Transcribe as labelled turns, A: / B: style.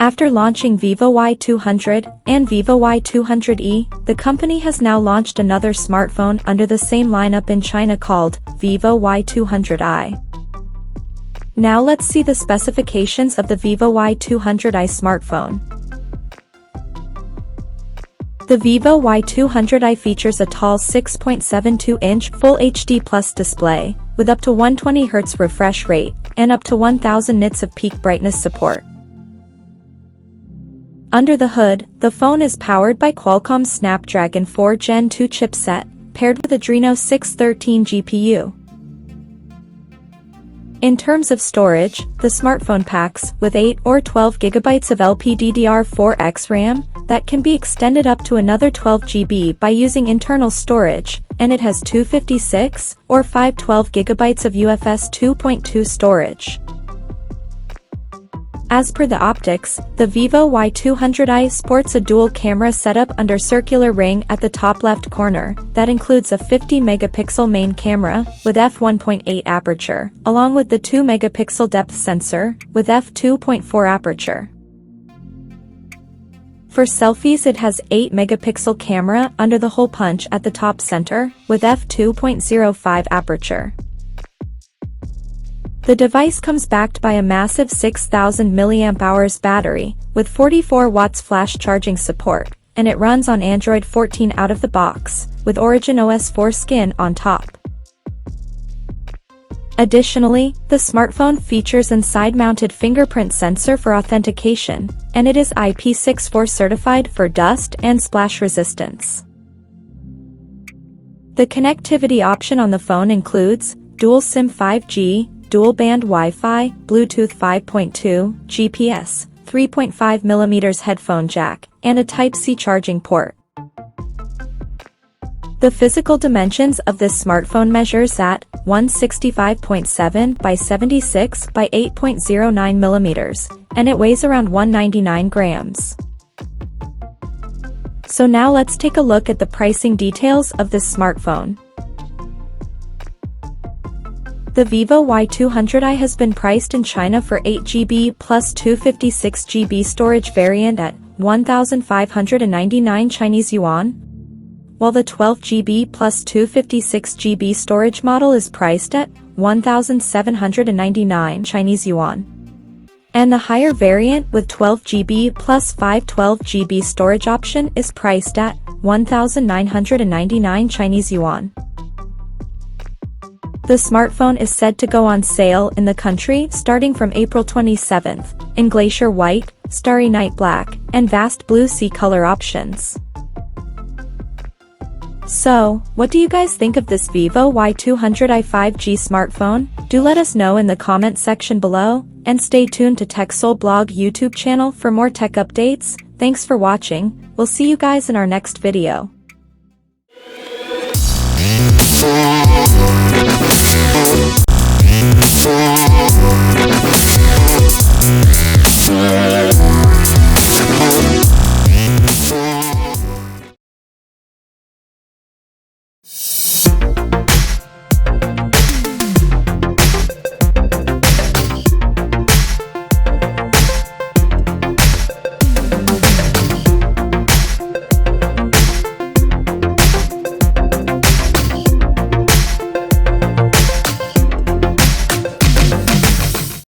A: After launching Vivo Y200 and Vivo Y200i, the company has now launched another smartphone under the same lineup in China called Vivo Y200i. Now let's see the specifications of the Vivo Y200i smartphone. The Vivo Y200i features a tall 6.72-inch Full HD Plus display, with up to 120Hz refresh rate, and up to 1000 nits of peak brightness support. Under the hood, the phone is powered by Qualcomm's Snapdragon 4 Gen 2 chipset, paired with Adreno 613 GPU. In terms of storage, the smartphone packs with 8 or 12 GB of LPDDR4X RAM that can be extended up to another 12 GB by using internal storage, and it has 256 or 512 GB of UFS 2.2 storage. As per the optics, the Vivo Y200i sports a dual-camera setup under circular ring at the top left corner that includes a 50-megapixel main camera with f1.8 aperture, along with the 2-megapixel depth sensor with f2.4 aperture. For selfies, it has 8-megapixel camera under the hole punch at the top center with f2.05 aperture. The device comes backed by a massive 6000 mAh battery, with 44 watts flash charging support, and it runs on Android 14 out of the box, with Origin OS 4 skin on top. Additionally, the smartphone features an side-mounted fingerprint sensor for authentication, and it is IP64 certified for dust and splash resistance. The connectivity option on the phone includes dual SIM 5G, dual-band Wi-Fi, Bluetooth 5.2, GPS, 3.5mm headphone jack, and a Type-C charging port. The physical dimensions of this smartphone measures at 165.7 by 76 by 8.09mm, and it weighs around 199 grams. So now let's take a look at the pricing details of this smartphone. The Vivo Y200i has been priced in China for 8GB plus 256GB storage variant at 1,599 Chinese yuan, while the 12GB plus 256GB storage model is priced at 1,799 Chinese yuan. And the higher variant with 12GB plus 512GB storage option is priced at 1,999 Chinese yuan. The smartphone is said to go on sale in the country starting from April 27th, in Glacier White, Starry Night Black, and Vast Blue Sea color options. So, what do you guys think of this Vivo Y200i 5G smartphone? Do let us know in the comment section below, and stay tuned to TechSole Blog YouTube channel for more tech updates. Thanks for watching, we'll see you guys in our next video.